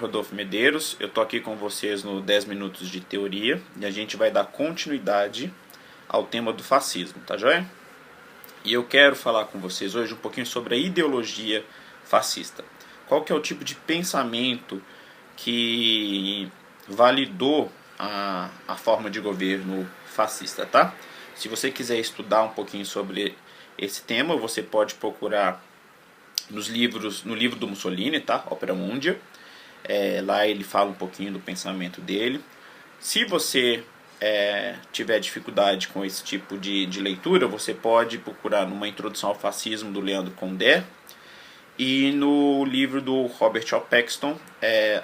Rodolfo Medeiros, eu tô aqui com vocês no 10 minutos de teoria e a gente vai dar continuidade ao tema do fascismo, tá joia? E eu quero falar com vocês hoje um pouquinho sobre a ideologia fascista. Qual que é o tipo de pensamento que validou a forma de governo fascista, tá? Se você quiser estudar um pouquinho sobre esse tema, você pode procurar no livro do Mussolini, tá? Opera Mundia. Lá ele fala um pouquinho do pensamento dele. Se você tiver dificuldade com esse tipo de leitura, você pode procurar numa Introdução ao Fascismo do Leandro Condé e no livro do Robert O. Paxton,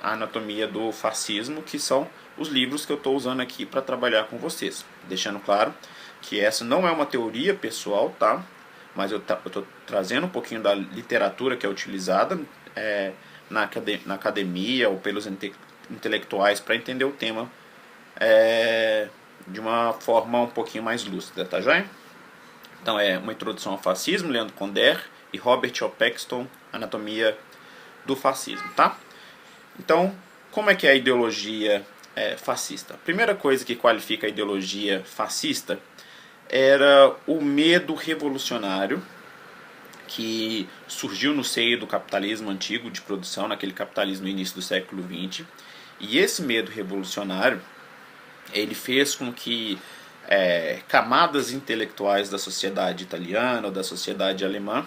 A Anatomia do Fascismo, que são os livros que eu estou usando aqui para trabalhar com vocês. Deixando claro que essa não é uma teoria pessoal, tá? Mas eu estou trazendo um pouquinho da literatura que é utilizada na academia ou pelos intelectuais para entender o tema de uma forma um pouquinho mais lúcida, tá joia? Então é uma Introdução ao Fascismo, Leandro Condé e Robert O. Paxton, Anatomia do Fascismo, tá? Então, como é que é a ideologia fascista? A primeira coisa que qualifica a ideologia fascista era o medo revolucionário que surgiu no seio do capitalismo antigo de produção, naquele capitalismo no início do século XX. E esse medo revolucionário ele fez com que camadas intelectuais da sociedade italiana ou da sociedade alemã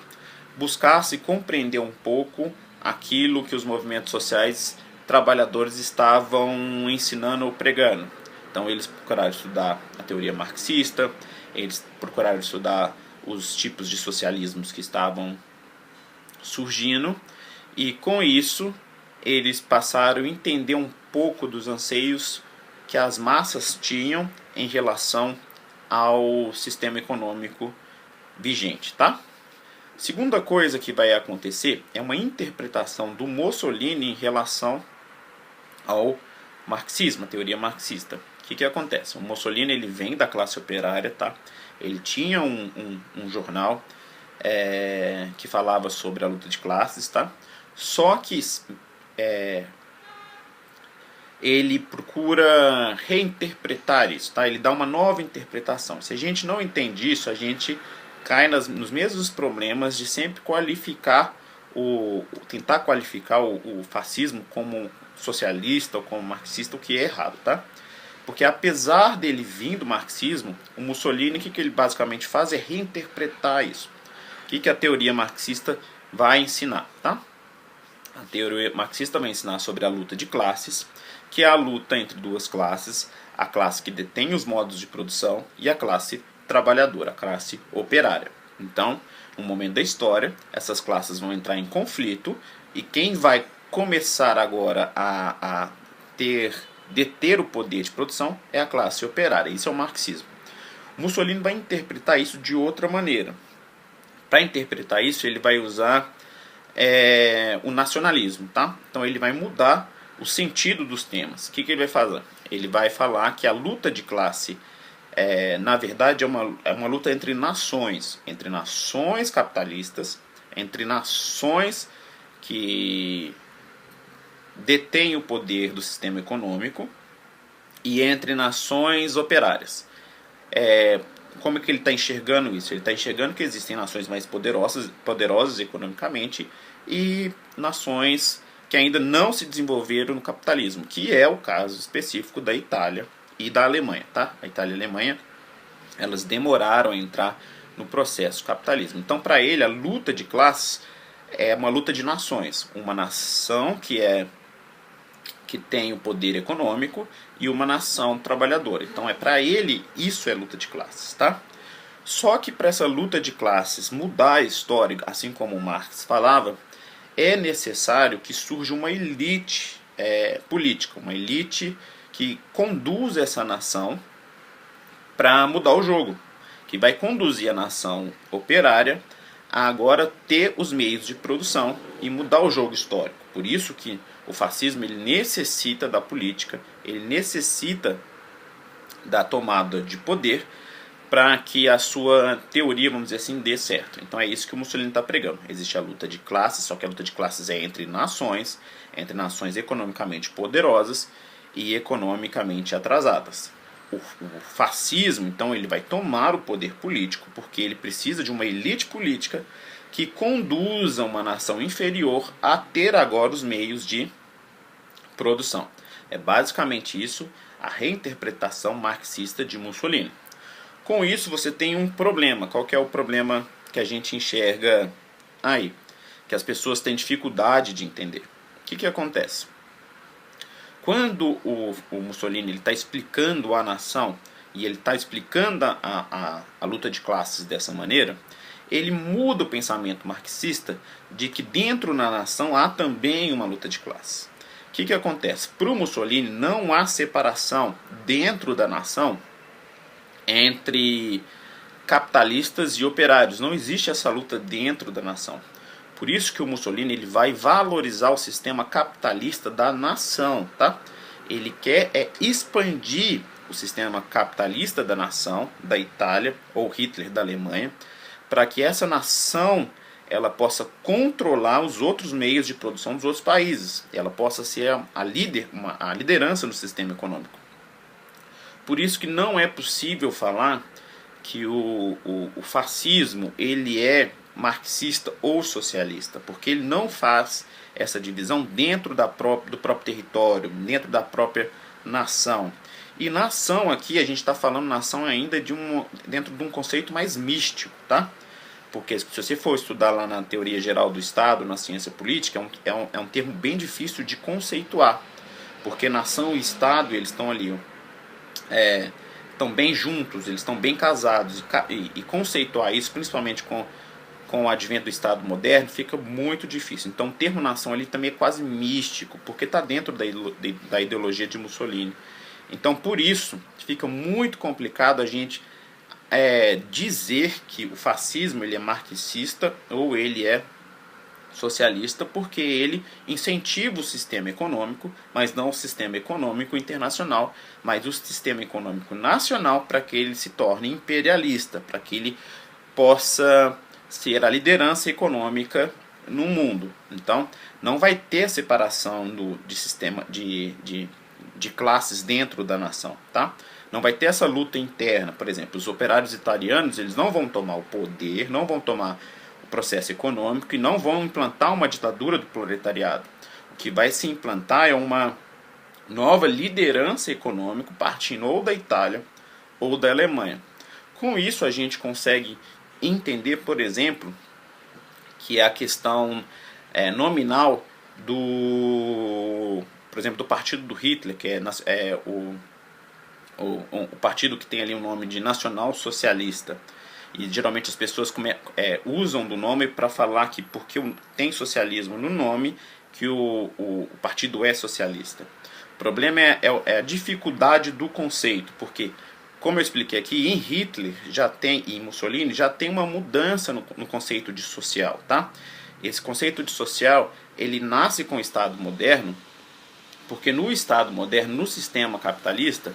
buscassem compreender um pouco aquilo que os movimentos sociais trabalhadores estavam ensinando ou pregando. Então eles procuraram estudar a teoria marxista, eles procuraram estudar os tipos de socialismos que estavam surgindo e com isso eles passaram a entender um pouco dos anseios que as massas tinham em relação ao sistema econômico vigente, tá? Segunda coisa que vai acontecer é uma interpretação do Mussolini em relação ao marxismo, a teoria marxista. O que acontece? O Mussolini ele vem da classe operária, tá? Ele tinha um jornal que falava sobre a luta de classes, tá? Só que ele procura reinterpretar isso, tá? Ele dá uma nova interpretação. Se a gente não entende isso, a gente cai nos mesmos problemas de sempre tentar qualificar o fascismo como socialista ou como marxista, o que é errado, tá? Porque apesar dele vir do marxismo, o Mussolini, o que ele basicamente faz é reinterpretar isso. O que a teoria marxista vai ensinar, tá? A teoria marxista vai ensinar sobre a luta de classes, que é a luta entre duas classes, a classe que detém os modos de produção e a classe trabalhadora, a classe operária. Então, no momento da história, essas classes vão entrar em conflito e quem vai começar agora a deter o poder de produção é a classe operária. Isso é o marxismo. Mussolini vai interpretar isso de outra maneira. Para interpretar isso, ele vai usar o nacionalismo, tá? Então ele vai mudar o sentido dos temas. O que ele vai fazer? Ele vai falar que a luta de classe, na verdade, é uma luta entre nações capitalistas, entre nações que detém o poder do sistema econômico e entre nações operárias. Como é que ele está enxergando isso? Ele está enxergando que existem nações mais poderosas economicamente e nações que ainda não se desenvolveram no capitalismo, que é o caso específico da Itália e da Alemanha, tá? A Itália e a Alemanha, elas demoraram a entrar no processo capitalismo. Então, para ele, a luta de classes é uma luta de nações. Uma nação que tem o poder econômico e uma nação trabalhadora. Então, para ele, isso é luta de classes, tá? Só que para essa luta de classes mudar a história, assim como Marx falava, é necessário que surja uma elite política, uma elite que conduz essa nação para mudar o jogo, que vai conduzir a nação operária a agora ter os meios de produção e mudar o jogo histórico. Por isso que o fascismo ele necessita da política, ele necessita da tomada de poder para que a sua teoria, vamos dizer assim, dê certo. Então é isso que o Mussolini está pregando. Existe a luta de classes, só que a luta de classes é entre nações economicamente poderosas e economicamente atrasadas. O fascismo, então, ele vai tomar o poder político porque ele precisa de uma elite política que conduza uma nação inferior a ter agora os meios de produção. É basicamente isso a reinterpretação marxista de Mussolini. Com isso você tem um problema. Qual que é o problema que a gente enxerga aí? Que as pessoas têm dificuldade de entender. O que acontece? Quando o Mussolini está explicando a nação e ele está explicando a luta de classes dessa maneira, ele muda o pensamento marxista de que dentro da nação há também uma luta de classes. O que acontece? Para o Mussolini não há separação dentro da nação entre capitalistas e operários. Não existe essa luta dentro da nação. Por isso que o Mussolini ele vai valorizar o sistema capitalista da nação, tá? Ele quer expandir o sistema capitalista da nação, da Itália, ou Hitler da Alemanha, para que essa nação ela possa controlar os outros meios de produção dos outros países. Ela possa ser a liderança no sistema econômico. Por isso que não é possível falar que o fascismo ele é marxista ou socialista, porque ele não faz essa divisão dentro do próprio território, dentro da própria nação. E nação aqui, a gente está falando nação ainda dentro de um conceito mais místico, tá? Porque se você for estudar lá na teoria geral do Estado, na ciência política, é um termo bem difícil de conceituar. Porque nação e Estado, eles estão ali, estão bem juntos, eles estão bem casados. E conceituar isso, principalmente com o advento do Estado moderno, fica muito difícil. Então o termo nação ali também é quase místico, porque está dentro da ideologia de Mussolini. Então por isso fica muito complicado a gente dizer que o fascismo ele é marxista ou ele é socialista, porque ele incentiva o sistema econômico, mas não o sistema econômico internacional, mas o sistema econômico nacional, para que ele se torne imperialista, para que ele possa ser a liderança econômica no mundo. Então não vai ter separação de sistema de classes dentro da nação, tá? Não vai ter essa luta interna. Por exemplo, os operários italianos eles não vão tomar o poder, não vão tomar o processo econômico e não vão implantar uma ditadura do proletariado. O que vai se implantar é uma nova liderança econômica partindo ou da Itália ou da Alemanha. Com isso a gente consegue entender, por exemplo, que a questão nominal por exemplo, do partido do Hitler, que é o partido que tem ali o nome de Nacional Socialista. E geralmente as pessoas usam do nome para falar que porque tem socialismo no nome, que o partido é socialista. O problema é a dificuldade do conceito, porque, como eu expliquei aqui, em Hitler e em Mussolini já tem uma mudança no conceito de social, tá? Esse conceito de social, ele nasce com o Estado moderno, porque no Estado moderno, no sistema capitalista,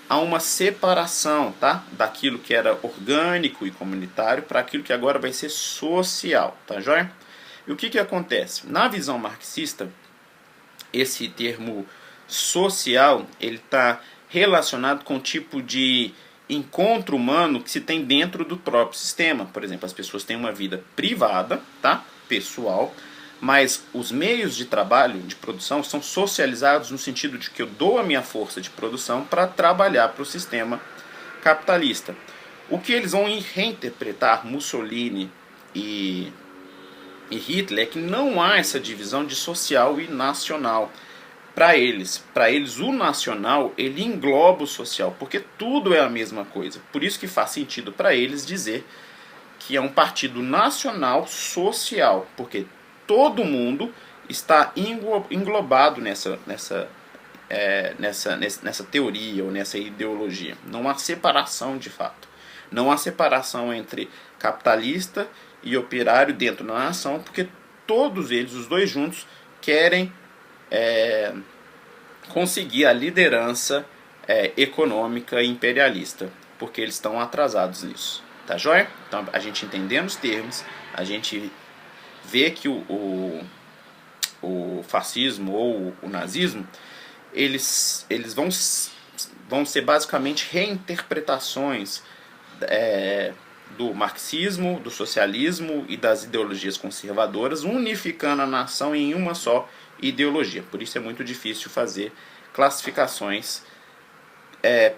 há uma separação, tá? Daquilo que era orgânico e comunitário para aquilo que agora vai ser social, tá joia? E o que acontece? Na visão marxista, esse termo social, ele está relacionado com o tipo de encontro humano que se tem dentro do próprio sistema. Por exemplo, as pessoas têm uma vida privada, tá? Pessoal, mas os meios de trabalho, de produção, são socializados no sentido de que eu dou a minha força de produção para trabalhar para o sistema capitalista. O que eles vão reinterpretar Mussolini e Hitler é que não há essa divisão de social e nacional. Para eles o nacional ele engloba o social, porque tudo é a mesma coisa. Por isso que faz sentido para eles dizer que é um partido nacional social, porque todo mundo está englobado nessa teoria ou nessa ideologia. Não há separação de fato. Não há separação entre capitalista e operário dentro da nação, porque todos eles, os dois juntos, querem conseguir a liderança econômica imperialista. porque eles estão atrasados nisso. Tá joia? Então, a gente entendendo os termos, a gente vê que o fascismo ou o nazismo, eles vão ser basicamente reinterpretações do marxismo, do socialismo e das ideologias conservadoras, unificando a nação em uma só ideologia. Por isso é muito difícil fazer classificações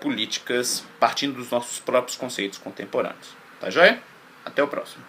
políticas partindo dos nossos próprios conceitos contemporâneos. Tá joia? Até o próximo.